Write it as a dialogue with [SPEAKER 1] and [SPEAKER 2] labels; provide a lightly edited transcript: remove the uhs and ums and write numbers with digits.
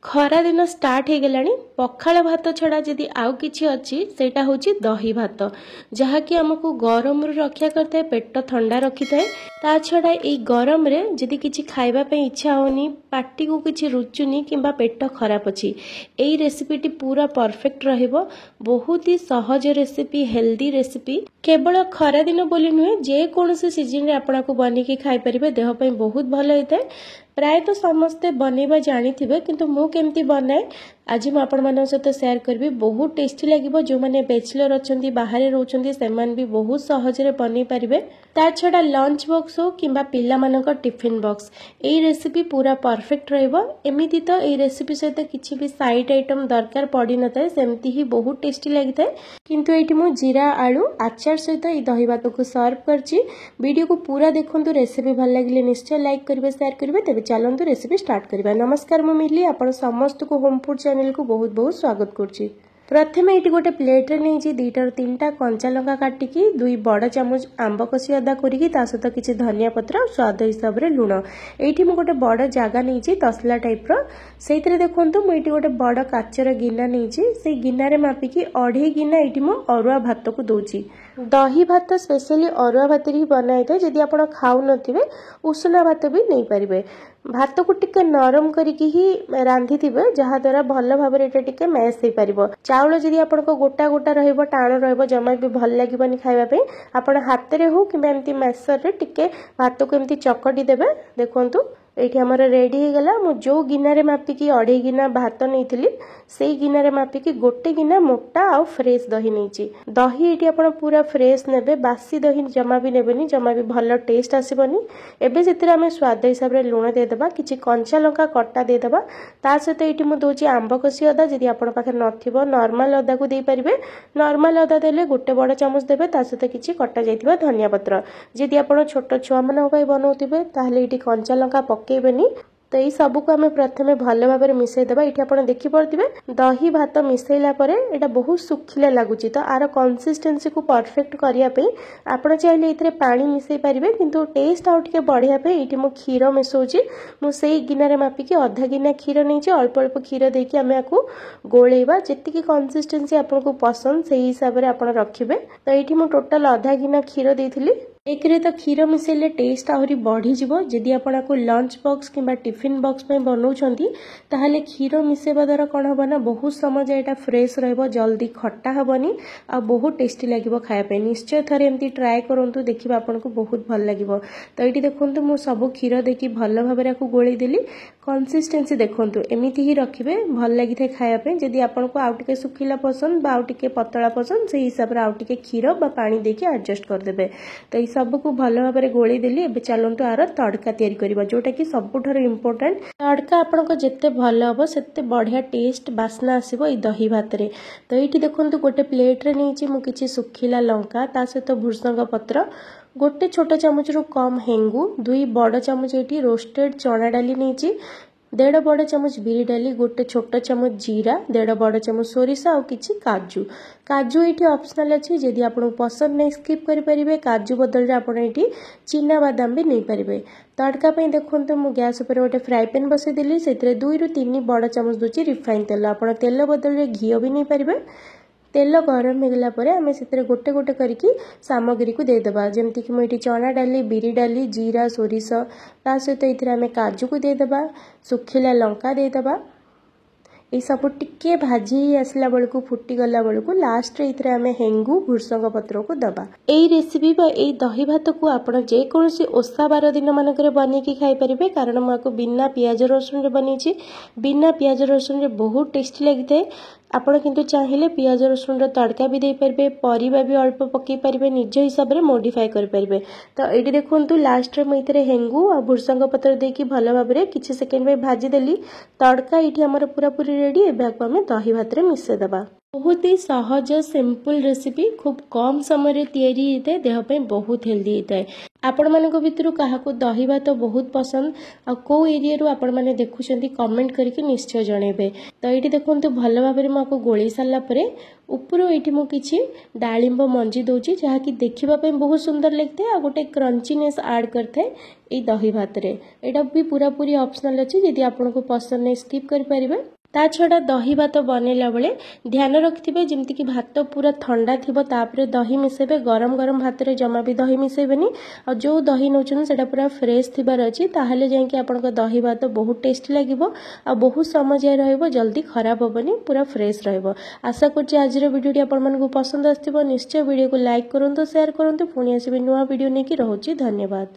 [SPEAKER 1] खरा दिन स्टार्ट हो गलानी पखाल भात छड़ा जदि आउ किछि अछि सेटा होछि दही भात जहाँकि आमको गरम रक्षा करता है पेट ठंडा रखी थाए ता छड़ा ए गरम रे जदि किछि खाइबा पे इच्छा होनी पार्टी को किछि रुचुनी किंबा पेट खराब अछि एई रेसिपीटी पूरा परफेक्ट रहइबो। बहुत ही सहज रेसिपी हेल्दी रेसिपी केवल खरा दिन बोली नुहे जे कोनोसी सीजन रे आपना को बनी के खाइ परिबे देह पई बहुत भलो होइताए। प्राय तो समस्ते बनैबा जानी थिबे किंतु मु केमती बनाए आज मु आपण मन सहित शेयर करबी। बहुत टेस्टी लागिबो। जो माने बैचलर अछंती बाहर रहउछंती सेमान भी बहुत सहज रे बनै परिबे। ता छडा लंच बॉक्स हो किंबा पिल्ला मानक टिफिन बॉक्स एई रेसिपी पूरा परफेक्ट रहइबो। एमिति तो एई रेसिपी सहित किछि भी साइड आइटम दरकार पड़ी नथाय सेमती ही बहुत टेस्टी लागिताय। किंतु एठी मु जीरा आलू आचार सहित ए दही भात को सर्व करछि। वीडियो को पूरा देखंतु। रेसिपी भल लागिले निश्चय लाइक करिवे शेयर करिवे। तेबे चलंतु रेसिपी स्टार्ट करिबा। नमस्कार मु मिली आपण समस्त को होम फूड चैनल को बहुत बहुत स्वागत करछि। प्रथमे एटी गोटे प्लेट रे नै दुईटा तीनटा कंचा लंका काटिकी 2 बड़ चामच आंब कसी अदा करिकी ता सहित किछि धनिया पत्र स्वाद हिसाब रे लूण एठी मु गोटे बड़ जागा नै तसला टाइप रो सेइतरे देखंतु मु एठी गोटे बड़ काचर गिना नै से गिना रे मापिकी 2.5 गिना एठी मु अरुआ भात को दोची। दही भात स्पेशली अरुआ भात री बनाई थाए। जदि आपण खाउ नथिबे उषना भात भी नै परिबे। भात को टिके नरम करिकी ही रांधी थिबे जहा द्वारा भल भाबरे एटा टिके मैश हे परिबो। चाउल जदि आपण को गोटा गोटा रहइबो टाण रहइबो जमा भी भल लागिबनी खाइबा पे आपण हाथ रे हो कि एमती मैशर रे टिके भात को एमती चकटी देबे। देखंतु एठी हमर रेडी हे गला। मु जो गिना रे मापिकी 2.5 गिना भात नैथिली सेई गिना रे मापिकी गोटे गिना मोटा आ फ्रेश दही नैची। दही एठी आपण पूरा फ्रेश नेबे बासी दही जमा भी नेबेनी जमा भी भल टेस्ट आसीबनी। एबे जेतिरा हमें स्वाद हिसाब रे लूण दे देबा किछि कंचा लंका कट्टा दे देबा ता सहित एठी मु दोची आंब कसी अदा जदि आपण पाखे नथिबो नॉर्मल अदा को दे परिबे। नॉर्मल अदा देले गोटे बड़ चामच देबे ता सहित किछि कट्टा जाइथिबा धनिया पत्र। जदि आपण छोट छुआ मन पई बनौथिबे ताहले एठी कंचा लंका पकेबेनी। तो यही सब को आम प्रथमे भल भाव में मिसई देबा। ये आप देखी पड़े दही भात मिसैला एटा बहुत सुखिला लगुच तो आर कंसिस्टेंसी को परफेक्ट करने आप चाहिए ये पानी मिसई पारे किंतु टेस्ट आउ टे बढ़िया ये मु क्षीर मिसौची। मुझे गिनारे मापिकी अधा गिना क्षीर नहीं अल्प अल्प क्षीर देकी आम आपको गोलेबा जी कंसिस्टेंसी आपको पसंद से हिसाब से आप रखिए। तो ये मु टोटाल अधा गिना क्षीर देती। एक रे तो क्षीर मिसेले टेस्ट आहरी बढ़ी जिवो। जदि आपण को लंच बॉक्स किंबा टिफिन बॉक्स में बनाउछंती ताहले क्षीर मिसेबा द्वारा कोन हबो ना बहुत समय एटा फ्रेश रहबो जल्दी खट्टा हबनी आ बहुत टेस्टी लागिवो खाया पे। निश्चय थरे एमती ट्राई करंतु देखिबा आपण को बहुत भल लागिवो। तो एटी देखंतु मु सब क्षीर देकी भल भाबरे को गोळी देली। कंसिस्टेंसी देखंतु एमिति ही रखिबे भल लागि थे खाया पे। जदि आपण को आउ टिके सुखिला पसंद बा आउ टिके पतला पसंद से हिसाब रे आउ टिके क्षीर बा पानी देकी एडजस्ट कर देबे। तो सब को भल भाव में गोली देली। एबे चलंतु आर तड़का तैयारी करबा जोटा कि सबुठार इम्पोर्टेंट। तड़का आपण को जेते भल हबो सेते बढ़िया टेस्ट बास्ना आसीबो ई दही भात रे। तो एठी देखंतु गोटे प्लेट रे नैची मु किछि सुखिला लंका ता सहित भुर्संग पत्र गोटे छोट चामच रु कम हेंगू 2 बड़ चामच एठी रोस्टेड चना डाली नैची 1.5 बड़ चामच बिरी डाली गोटे छोट चामच जीरा 1.5 बड़ चामच सोरिषा और किछि काजू। काजू एठी ऑप्शनल अछि जदि आपन पसंद नहीं स्किप करि परिबे। काजू बदल रे आपन एठी चिना बादाम भी नहीं परिबे। तड़का पे देखंतु मु गैस ऊपर गोटे फ्राई पैन बसै देली सेतरे 2 रु 3 बड़ चामच दोची रिफाइन तेल। आपन तेल बदल रे घी भी नहीं परिबे। तेल गरम हो गला परे आमे सेतरे गोटे गोटे करिकी सामग्री को दे देबा। जेमति कि मोइटी चना डाली बिरी डाली जीरा सोरिष ता सहित इथरे आमे काजू को दे देबा सुखिला लंका दे देबा। ये सब टिके भाजी आसला बेल को फुटी गला बेल को लास्ट रे इथरे आमे हेंगू भुर्संग पत्र को दबा। एई रेसिपी बा एई दही भात को आपण जे कोनसी ओसा बार दिन मानकरे बनी की खाई परिबे। कारण माको बिना प्याज रसुन रे बनीची। बिना प्याज रसुन रे बहुत टेस्टी लागिते। आपण किंतु चाहिले प्याज रसुन रे तड़का भी दे परिबे परिबा भी अल्प पकई परिबे निज हिसाब रे मॉडिफाई कर परिबे। तो एडी देखंतु लास्ट रे म इथरे हेंगू आ भुर्संग पत्र देकी भल भाबरे रे किछि सेकेंड में भाजी देली। तड़का इठी हमर पूरा पूरी रेडी। एबे आको हमें दही भात रे मिसे दबा। बहुत ही सहज सिंपल रेसिपी खूब कम समय तैयारी होता है देह पे बहुत हेल्दी होता है। आपण मानक भितर क्या दही भात बहुत पसंद आ को एरिया आपण मैंने देखुं कमेंट करके निश्चय जनइबे। तो ये देखो भल भाव में गोली सारा ऊपर ये मुझे डालिंब मंजी दूची जहाँकि देखापी बहुत सुंदर लगता है आ गोटे क्रंचीनेस ऐड करता है ये दही भात रे। एटा भी पूरा पूरी ऑप्शनल अच्छी यदि आपको पसंद नहीं स्किप करें। ता छड़ा दही भात बनैला बेले ध्यान रखिथे जमती कि भात पूरा ठंडा थिबो तापरे दही मिसेबे। गरम गरम भात रे जमा भी दही मिसेबेनी और जो दही नौचन सेटा पूरा फ्रेश थिबार अछि ताहले जाय कि आपनको दही भात बहुत टेस्टी लागिवो आ बहुत समय जाय रहइबो जल्दी खराब होबनी पूरा फ्रेश रहइबो। आशा करछि आज रो वीडियोटी आपण मानकु पसंद आस्थिबो। निश्चय वीडियो को लाइक करंतु शेयर करंतु पुणी आसीबे नुवा वीडियो नेकी रहउछि। धन्यवाद।